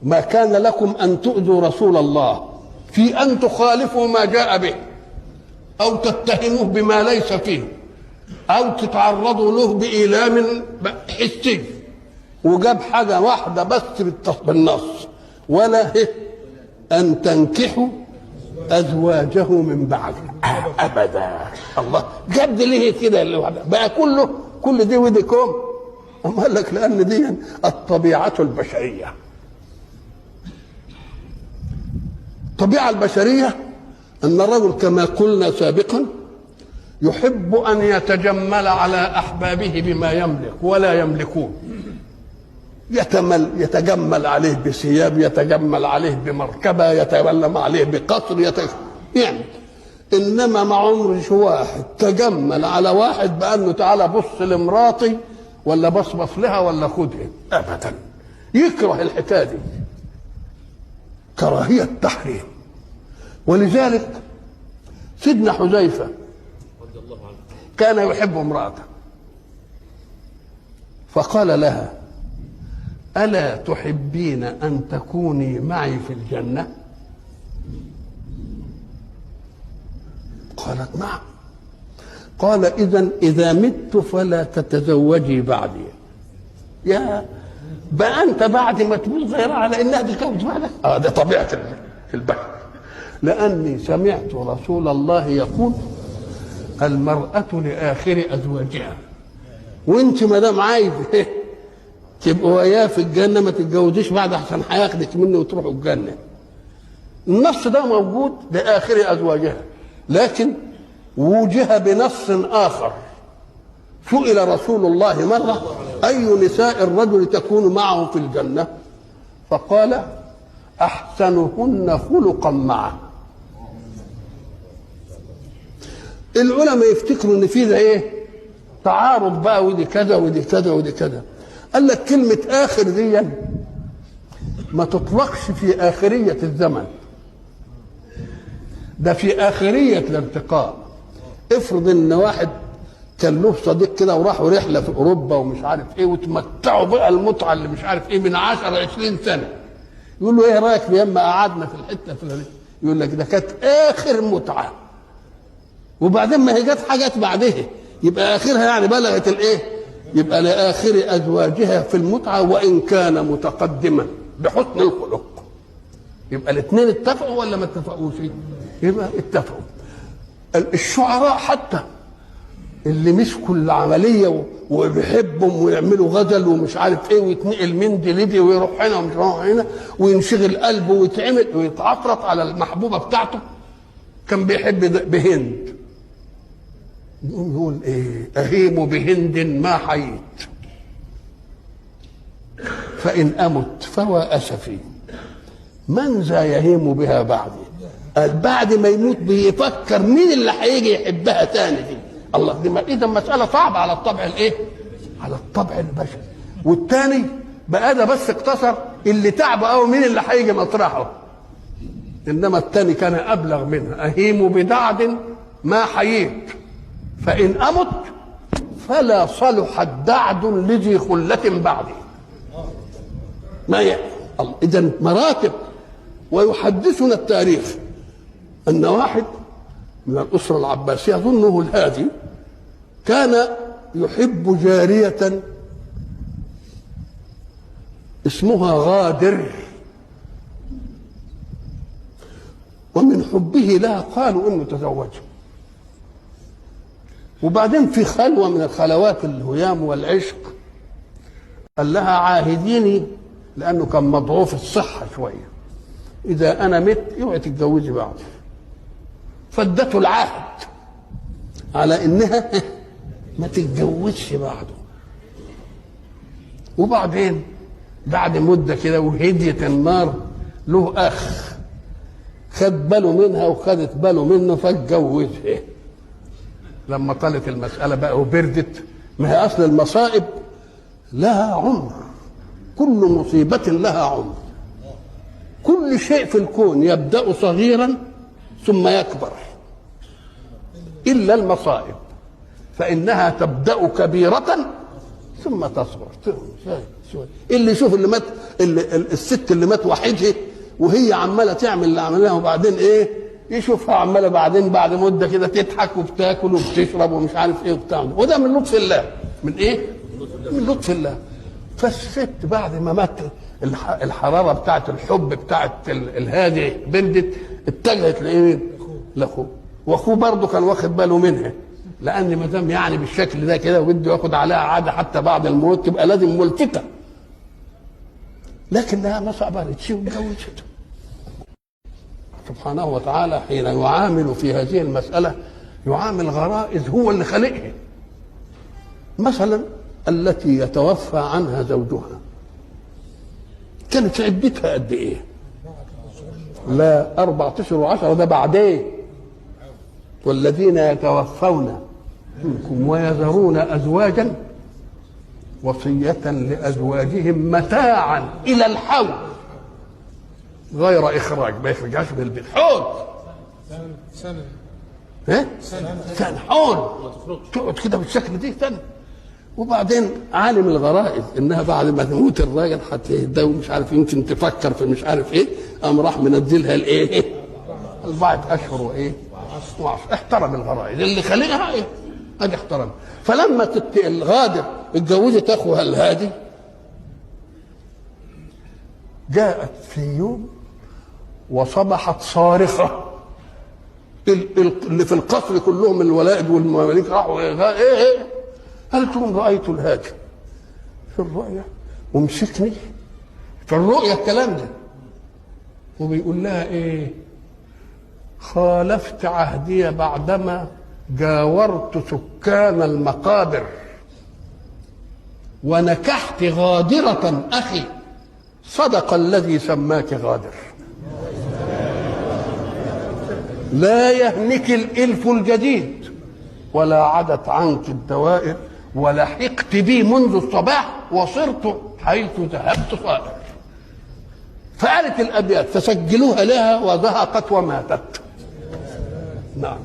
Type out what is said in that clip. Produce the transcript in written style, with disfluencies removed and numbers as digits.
ما كان لكم أن تؤذوا رسول الله في أن تخالفوا ما جاء به أو تتهموه بما ليس فيه أو تتعرضوا له بإيلام حسي، وجاب حاجة واحدة بس بالنص: ولا أن تنكحوا أزواجه من بعد أبدا. الله جاب دي ليه كده بقى؟ كل دي وديكم. أما قال لك لأن دي الطبيعة البشرية. الطبيعة البشرية أن الرجل كما قلنا سابقا يحب أن يتجمل على أحبابه بما يملك ولا يملكون. يتجمل عليه بثياب، يتجمل عليه بمركبة، يتجمل عليه بقصر، يعني إنما ما عمرش واحد تجمل على واحد بأنه تعالى بص لمراتي ولا بصبص لها ولا خدها، أبدا. يكره الحكاية دي كراهية تحريم. ولذلك سيدنا حذيفة كان يحب امرأته فقال لها: ألا تحبين أن تكوني معي في الجنة؟ قالت: نعم. قال: إذا مت فلا تتزوجي بعدي. يا بقى أنت بعد ما تموت غير على إنها تتجوز بعدك؟ ده طبيعة البشر. لأني سمعت رسول الله يقول: المرأة لآخر أزواجها. وأنت ما دام عايز تبقوا وياه في الجنة ما تتجوزيش بعد عشان هياخدك منه وتروحوا الجنة. النص ده موجود لآخر أزواجها، لكن وجه بنص آخر. سئل رسول الله مرة: أي نساء الرجل تكون معه في الجنة؟ فقال: أحسنهن خلقا معه. العلماء يفتكروا ان في ده تعارض بقى، ودي كذا ودي كذا ودي كذا. قال لك كلمة آخر دي ما تطلقش في آخرية الزمن، ده في آخرية الارتقاء. افرض ان واحد كان له صديق كده وراحوا رحلة في أوروبا ومش عارف ايه، وتمتعوا بقى المتعة اللي مش عارف ايه من 10-20 سنة. يقول له: ايه رأيك لما قعدنا في الحتة الفلانية؟ يقول لك: ده كانت آخر متعة. وبعدين ما هي جت حاجات بعدها، يبقى آخرها يعني بلغت الايه؟ يبقى لآخر أزواجها في المتعة وإن كان متقدما بحسن الخلق. يبقى الاثنين اتفقوا ولا ما اتفقوش؟ يبقى اتفقوا. الشعراء حتى اللي مسكوا العملية وبيحبهم ويعملوا غزل ومش عارف ايه، ويتنقل من دي لدي ويروح هنا ومش راح هنا وينشغل قلبه ويتعمل ويتعفرط على المحبوبة بتاعته. كان بيحب بهند، يقول ايه: أهيم بهند ما حييت فإن أمت فهو أسفي من ذا يهيم بها بعدي. بعد ما يموت بيفكر مين اللي هيجي يحبها تاني دي. الله، دي اذا مسألة صعبة على الطبع الايه؟ على الطبع البشري. والتاني بقى ده بس اقتصر اللي تعب قوي مين اللي هيجي مطرحه، انما التاني كان ابلغ منها: أهيم بدعد ما حييت فإن أمت فلا صلح الدعد لذي خلة بعدي. ما إذن مراتب. ويحدثنا التاريخ أن واحد من الأسرة العباسية أظنه الهادي كان يحب جارية اسمها غادر، ومن حبه لها قالوا إنه تزوجها. وبعدين في خلوة من الخلوات الهيام والعشق قال لها: عاهديني، لأنه كان مضعوف الصحة شوية، إذا أنا مت اوعي تتجوزي بعدي. فادته العهد على إنها ما تتجوزش بعده. وبعدين بعد مدة كده وهديت النار، له أخ خد باله منها وخدت باله منه فاتجوزها. لما طالت المسألة بقى وبردت، ما هي أصل المصائب لها عمر، كل مصيبة لها عمر. كل شيء في الكون يبدأ صغيرا ثم يكبر إلا المصائب، فإنها تبدأ كبيرة ثم تصغر شوي. اللي يشوف اللي مات الست اللي مات وحيدها وهي عماله تعمل اللي عملناه، وبعدين ايه يشوفها عماله بعدين بعد مده كده تضحك وبتاكل وبتشرب ومش عارف ايه وبتاع، وده من لطف الله. من ايه؟ من لطف الله. فالست بعد ما مات الحراره بتاعت الحب بتاعت الهادي بردت، اتجهت لايه؟ لاخوه. واخوه برضه كان واخد باله منها، لان ما دام يعني بالشكل ده كده وبده ياخد عليها عاده حتى بعد الموت تبقى لازم ملفته، لكنها ما صبرتش واتجوزته. سبحانه وتعالى حين يعامل في هذه المساله يعامل غرائز هو اللي خلقها. مثلا التي يتوفى عنها زوجها كانت عدتها قد ايه؟ لا 4 أشهر و10، ده بعدين. والذين يتوفون منكم ويذرون ازواجا وصية لازواجهم متاعا الى الحول غير اخراج، ما يخرجهاش من البيت. حول سنة حول تقعد كده بالشكل دي سنة. وبعدين عالم الغرائز انها بعد ما تموت الراجل هتهدى ومش عارف يمكن تفكر في مش عارف ايه، قام راح منزلها الايه؟ 4 أشهر وايه؟ و10. احترم الغرائز اللي خلقها ايه؟ ادي احترم. فلما الغادر اتجوزت اخوها الهادي، جاءت في يوم وصبحت صارخه. اللي في القصر كلهم الولائد والمماليك راحوا ايه؟ قالت لهم رايت الهادي في الرؤيا ومسكني في الرؤيا الكلام ده، وبيقول لها ايه؟ خالفت عهدي بعدما جاورت سكان المقابر ونكحت غادرة أخي، صدق الذي سماك غادر. لا يهنك الإلف الجديد ولا عدت عنك الدوائر، ولحقت بي منذ الصباح وصرت حيث ذهبت صائر. فقالت الأبيات فسجلوها لها وزهقت وماتت. نعم.